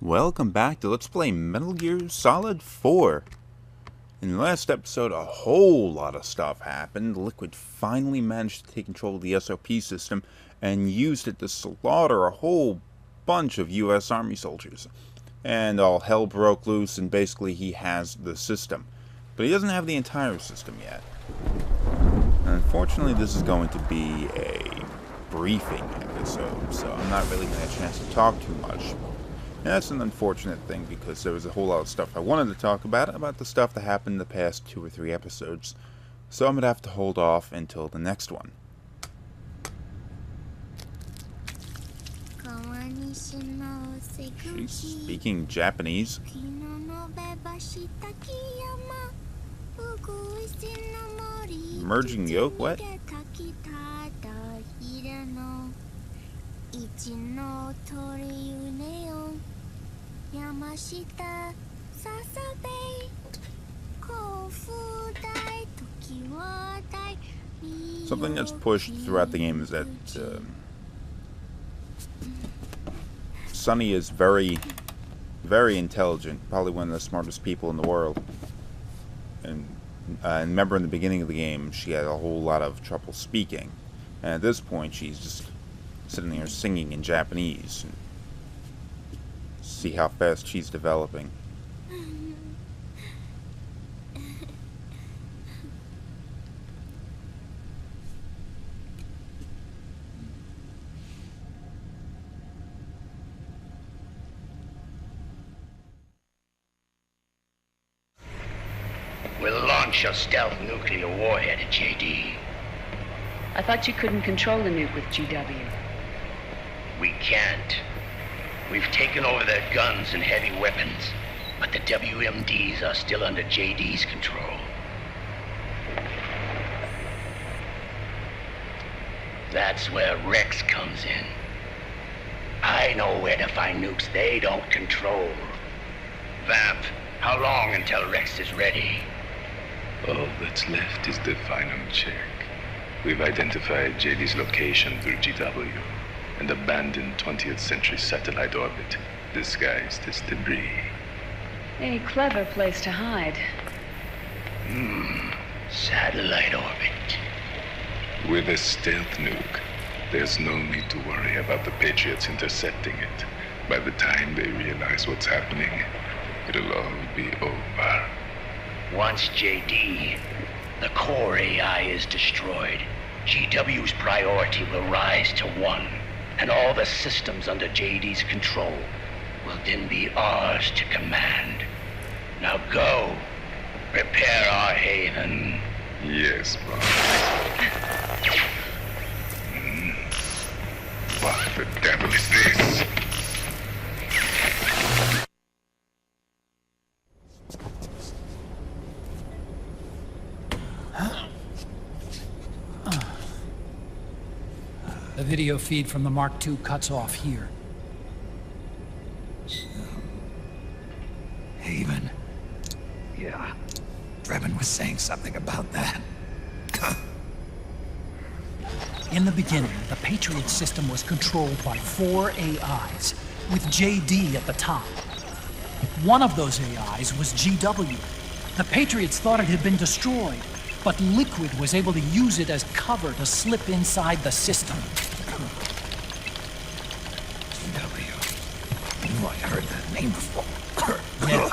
Welcome back to Let's Play Metal Gear Solid 4. In the last episode, a whole lot of stuff happened. Liquid finally managed to take control of the SOP system and used it to slaughter a whole bunch of US Army soldiers. And all hell broke loose, and basically he has the system. But he doesn't have the entire system yet. Unfortunately, this is going to be a briefing episode, so I'm not really going to have a chance to talk too much. That's an unfortunate thing because there was a whole lot of stuff I wanted to talk about the stuff that happened in the past 2 or 3 episodes. So I'm going to have to hold off until the next one. She's speaking Japanese. Merging yoke, what? Something that's pushed throughout the game is that Sunny is very, very intelligent, probably one of the smartest people in the world. And remember in the beginning of the game, she had a whole lot of trouble speaking. And at this point, she's just sitting there singing in Japanese. See how fast she's developing. We'll launch a stealth nuclear warhead at JD. I thought you couldn't control the nuke with GW. We can't. We've taken over their guns and heavy weapons, but the WMDs are still under JD's control. That's where Rex comes in. I know where to find nukes they don't control. Vamp, how long until Rex is ready? All that's left is the final check. We've identified JD's location through GW, an abandoned 20th century satellite orbit disguised as debris. A clever place to hide. Satellite orbit. With a stealth nuke, there's no need to worry about the Patriots intercepting it. By the time they realize what's happening, it'll all be over. Once JD, the core AI, is destroyed, GW's priority will rise to 1, and all the systems under JD's control will then be ours to command. Now go, prepare our haven. Yes, boss. What the devil is this? The video feed from the Mark II cuts off here. Haven. Yeah. Drebin was saying something about that. In the beginning, the Patriot system was controlled by 4 AIs, with JD at the top. One of those AIs was GW. The Patriots thought it had been destroyed, but Liquid was able to use it as cover to slip inside the system. GW. Oh, I heard that name before. Yeah.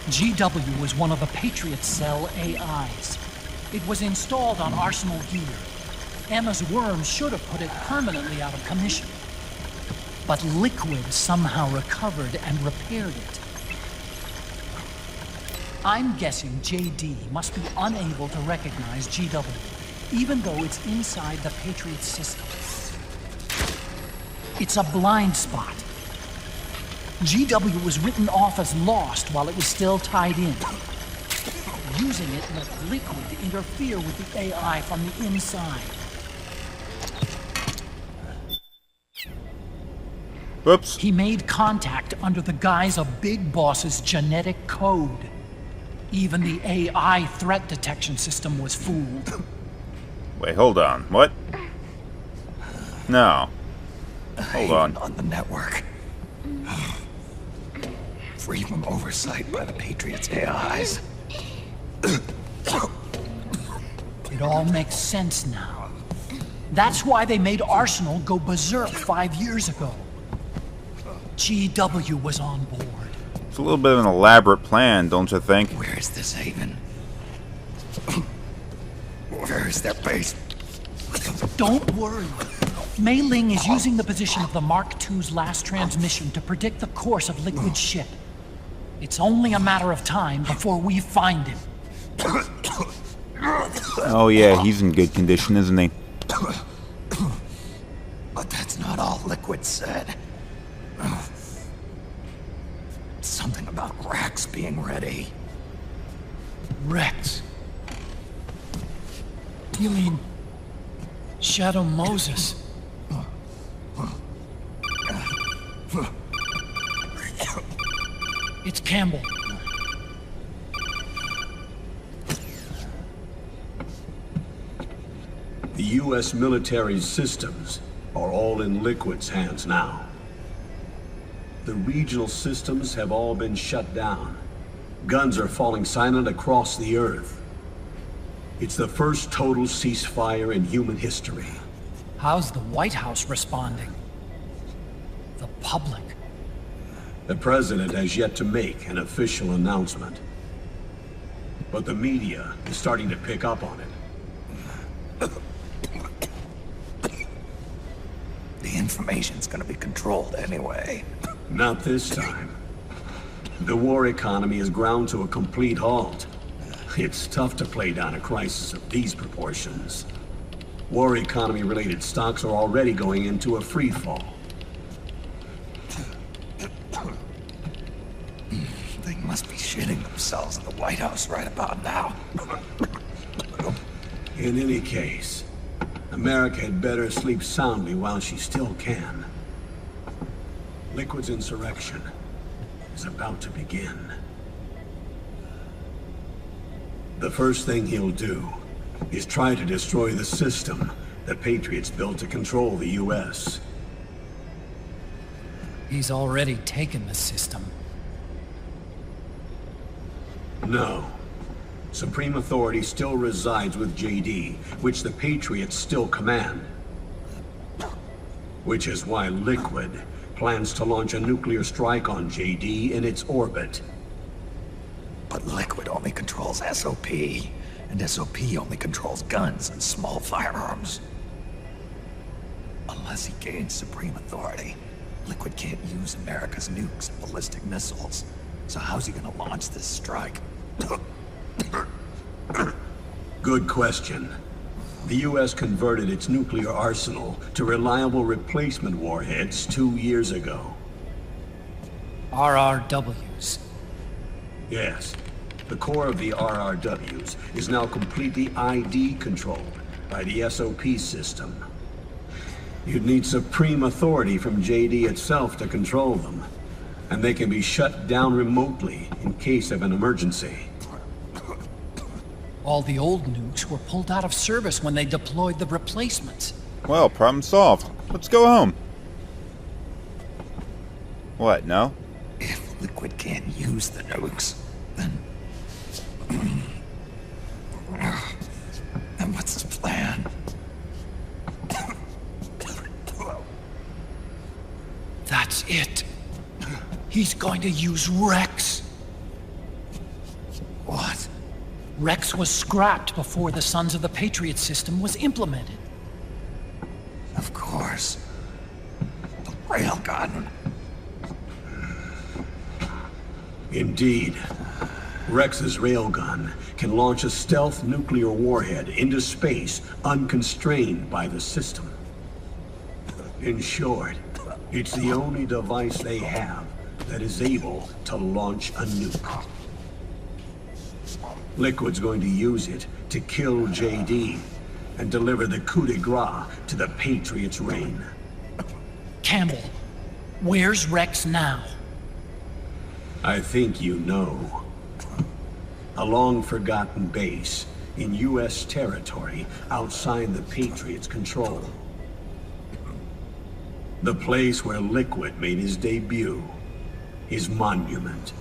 GW was one of the Patriot Cell AIs. It was installed on Arsenal gear. Emma's worm should have put it permanently out of commission. But Liquid somehow recovered and repaired it. I'm guessing JD must be unable to recognize GW, even though it's inside the Patriot system. It's a blind spot. GW was written off as lost while it was still tied in. Using it let Liquid interfere with the AI from the inside. Whoops. He made contact under the guise of Big Boss's genetic code. Even the AI threat detection system was fooled. Wait, hold on. What? No. Hold on. On the network. free from oversight by the Patriots' AIs. It all makes sense now. That's why they made Arsenal go berserk 5 years ago. GW was on board. It's a little bit of an elaborate plan, don't you think? Where is this haven? Where is their base? Don't worry. Mei Ling is using the position of the Mark II's last transmission to predict the course of Liquid's ship. It's only a matter of time before we find him. Oh yeah, he's in good condition, isn't he? But that's not all Liquid said. Something about Rex being ready. Rex? You mean Shadow Moses? It's Campbell. The U.S. military's systems are all in Liquid's hands now. The regional systems have all been shut down. Guns are falling silent across the Earth. It's the first total ceasefire in human history. How's the White House responding? The public? The president has yet to make an official announcement. But the media is starting to pick up on it. The information's gonna be controlled anyway. Not this time. The war economy is ground to a complete halt. It's tough to play down a crisis of these proportions. War economy-related stocks are already going into a free fall. They must be shitting themselves in the White House right about now. In any case, America had better sleep soundly while she still can. Liquid's insurrection is about to begin. The first thing he'll do is try to destroy the system the Patriots built to control the U.S. He's already taken the system. No. Supreme authority still resides with JD, which the Patriots still command. Which is why Liquid plans to launch a nuclear strike on JD in its orbit. But Liquid only controls SOP, and SOP only controls guns and small firearms. Unless he gains supreme authority, Liquid can't use America's nukes and ballistic missiles. So how's he gonna launch this strike? Good question. The U.S. converted its nuclear arsenal to reliable replacement warheads 2 years ago. RRWs. Yes. The core of the RRWs is now completely ID controlled by the SOP system. You'd need supreme authority from JD itself to control them, and they can be shut down remotely in case of an emergency. All the old nukes were pulled out of service when they deployed the replacements. Well, problem solved. Let's go home. What, no? If Liquid can't use the nukes, then what's his plan? That's it. He's going to use Rex. What? Rex was scrapped before the Sons of the Patriot system was implemented. Of course. The railgun. Indeed. Rex's railgun can launch a stealth nuclear warhead into space unconstrained by the system. In short, it's the only device they have that is able to launch a nuke. Liquid's going to use it to kill JD and deliver the coup de grace to the Patriots' reign. Campbell, where's Rex now? I think you know. A long-forgotten base in U.S. territory outside the Patriots' control. The place where Liquid made his debut. his monument,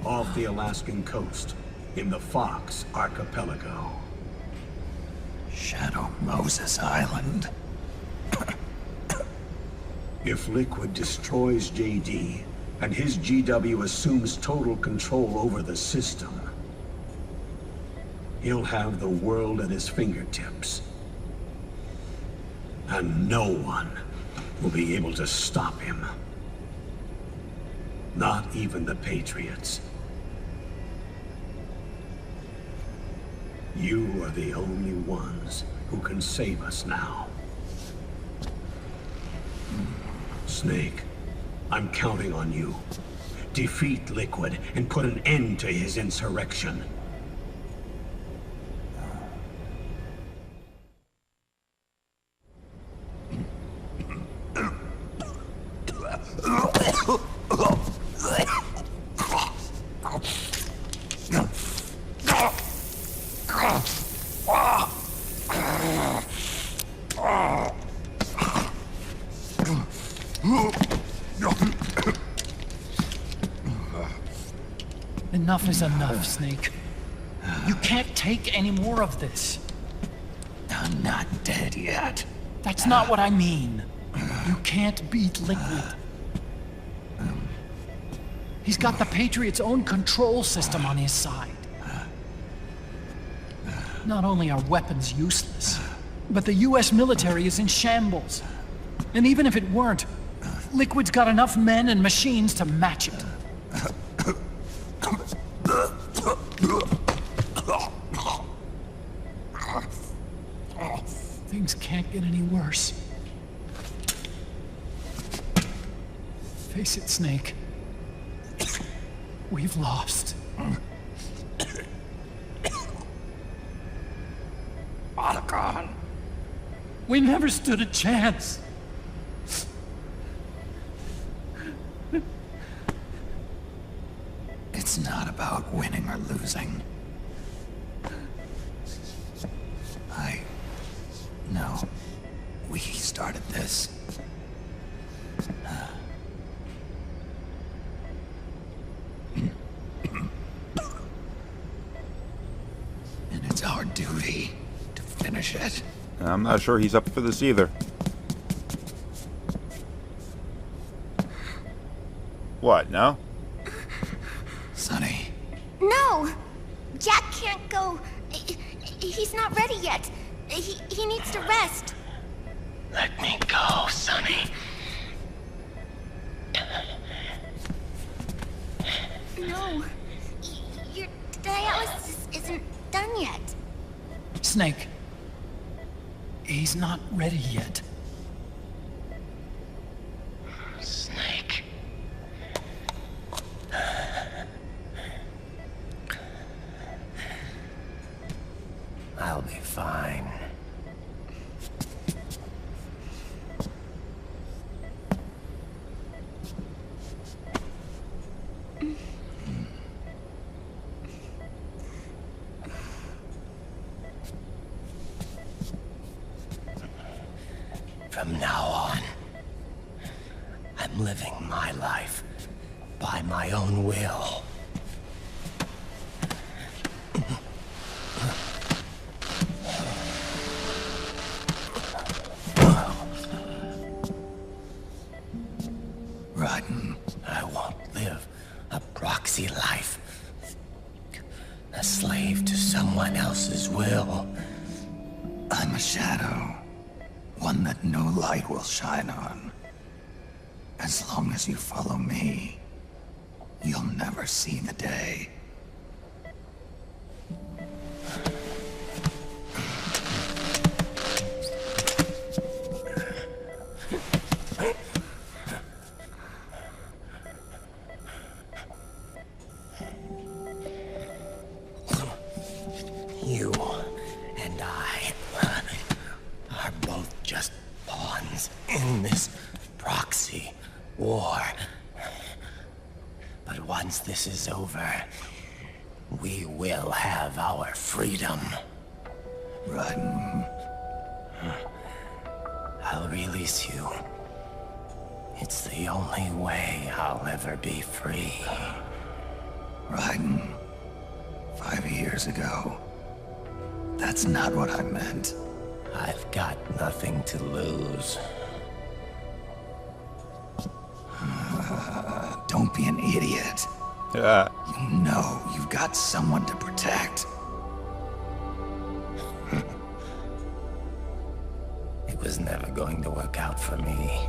off the Alaskan coast, in the Fox Archipelago. Shadow Moses Island. If Liquid destroys JD, and his GW assumes total control over the system, he'll have the world at his fingertips. And no one will be able to stop him. Not even the Patriots. You are the only ones who can save us now. Snake, I'm counting on you. Defeat Liquid and put an end to his insurrection. Enough is enough, Snake. You can't take any more of this. I'm not dead yet. That's not what I mean. You can't beat Liquid. He's got the Patriots' own control system on his side. Not only are weapons useless, but the US military is in shambles. And even if it weren't, Liquid's got enough men and machines to match it. Things can't get any worse. Face it, Snake. We've lost. Otacon. We never stood a chance. It's not about winning or losing. No. We started this. And it's our duty to finish it. I'm not sure he's up for this either. What, no? Sonny. No! Jack can't go. He's not ready yet. He needs to rest. Let me go, Sonny. No. Your dialysis isn't done yet. Snake. He's not ready yet. Snake. I'll be fine. From now on, I'm living my life by my own will. Raiden. I won't live a proxy life. A slave to someone else's will. I'm a shadow. One that no light will shine on. As long as you follow me, you'll never see the day. You and I are both just pawns in this proxy war. But once this is over, we will have our freedom. Raiden. I'll release you. It's the only way I'll ever be free. Raiden, 5 years ago. That's not what I meant. I've got nothing to lose. Don't be an idiot. Yeah. You know you've got someone to protect. It was never going to work out for me.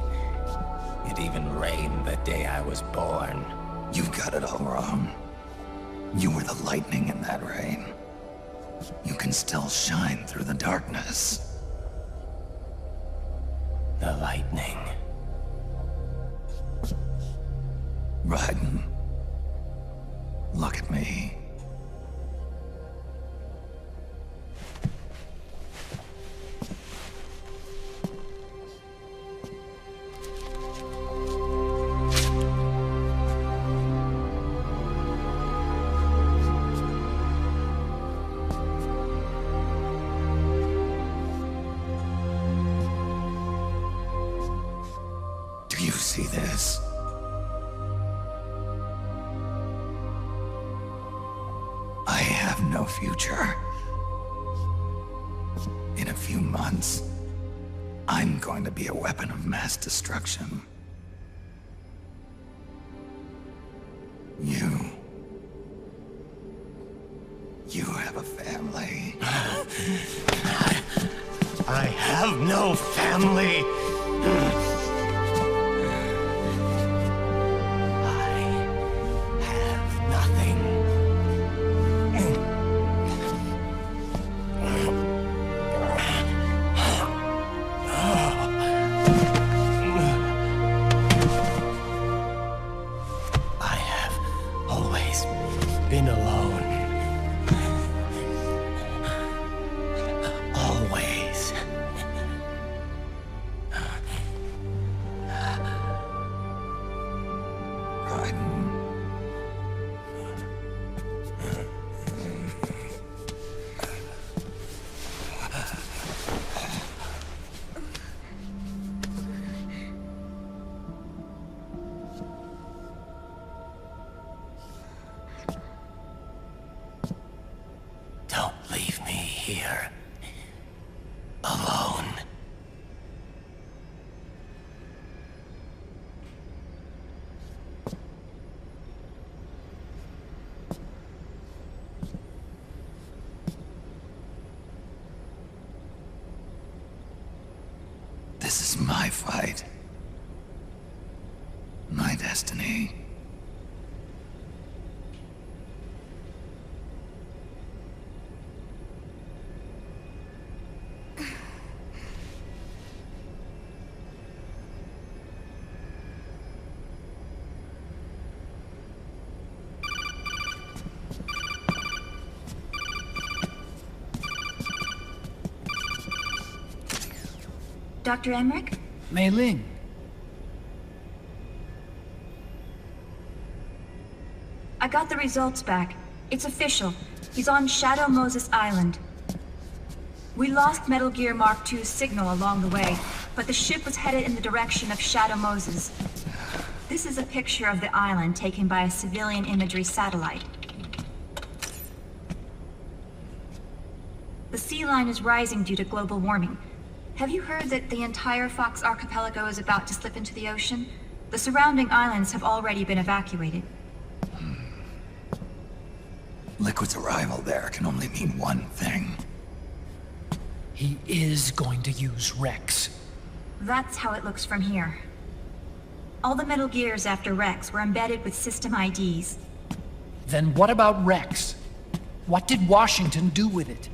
It even rained the day I was born. You've got it all wrong. You were the lightning in that rain. You can still shine through the darkness. The lightning. Raiden, look at me. Do you see this? I have no future. In a few months, I'm going to be a weapon of mass destruction. You have a family. I have no family. Been alone. Always. Raiden. Don't leave me here. Alone. This is my fight. My destiny. Dr. Emmerich? Mei Ling. I got the results back. It's official. He's on Shadow Moses Island. We lost Metal Gear Mark II's signal along the way, but the ship was headed in the direction of Shadow Moses. This is a picture of the island taken by a civilian imagery satellite. The sea line is rising due to global warming. Have you heard that the entire Fox archipelago is about to slip into the ocean? The surrounding islands have already been evacuated. Liquid's arrival there can only mean one thing. He is going to use Rex. That's how it looks from here. All the Metal Gears after Rex were embedded with system IDs. Then what about Rex? What did Washington do with it?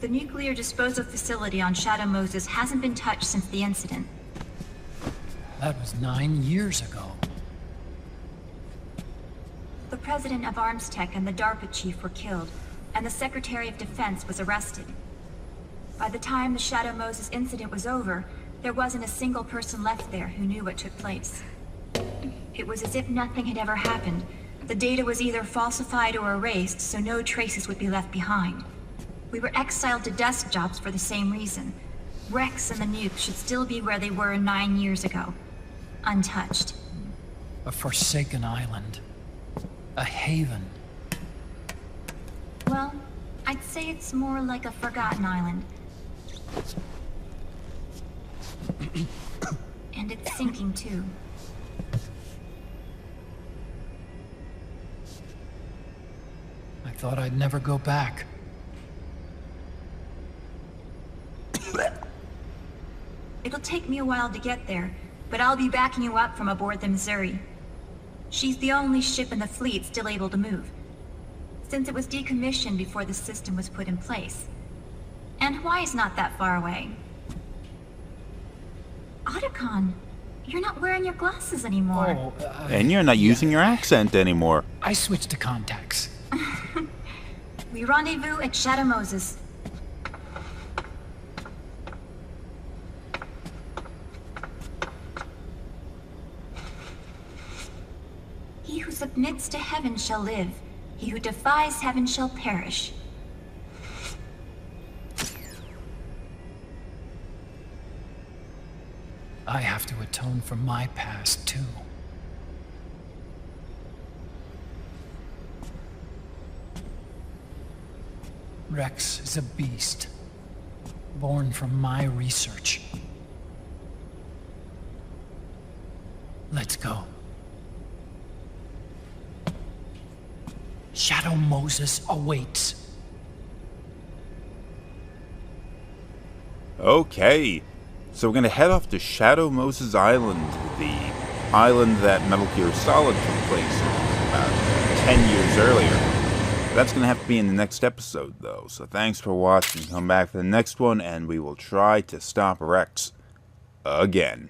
The nuclear disposal facility on Shadow Moses hasn't been touched since the incident. That was 9 years ago. The president of ArmsTech and the DARPA chief were killed, and the Secretary of Defense was arrested. By the time the Shadow Moses incident was over, there wasn't a single person left there who knew what took place. It was as if nothing had ever happened. The data was either falsified or erased, so no traces would be left behind. We were exiled to desk jobs for the same reason. Rex and the nukes should still be where they were 9 years ago. untouched. A forsaken island. A haven. Well, I'd say it's more like a forgotten island. And it's sinking too. I thought I'd never go back. It'll take me a while to get there, but I'll be backing you up from aboard the Missouri. She's the only ship in the fleet still able to move, since it was decommissioned before the system was put in place. And Hawaii's not that far away. Otacon, you're not wearing your glasses anymore. And you're not using your accent anymore. I switched to contacts. We rendezvous at Shadow Moses. He who submits to heaven shall live. He who defies heaven shall perish. I have to atone for my past, too. Rex is a beast, born from my research. Let's go. Shadow Moses awaits. Okay, so we're gonna head off to Shadow Moses Island, the island that Metal Gear Solid took place in about 10 years earlier. That's gonna have to be in the next episode, though, so thanks for watching. Come back for the next one, and we will try to stop Rex again.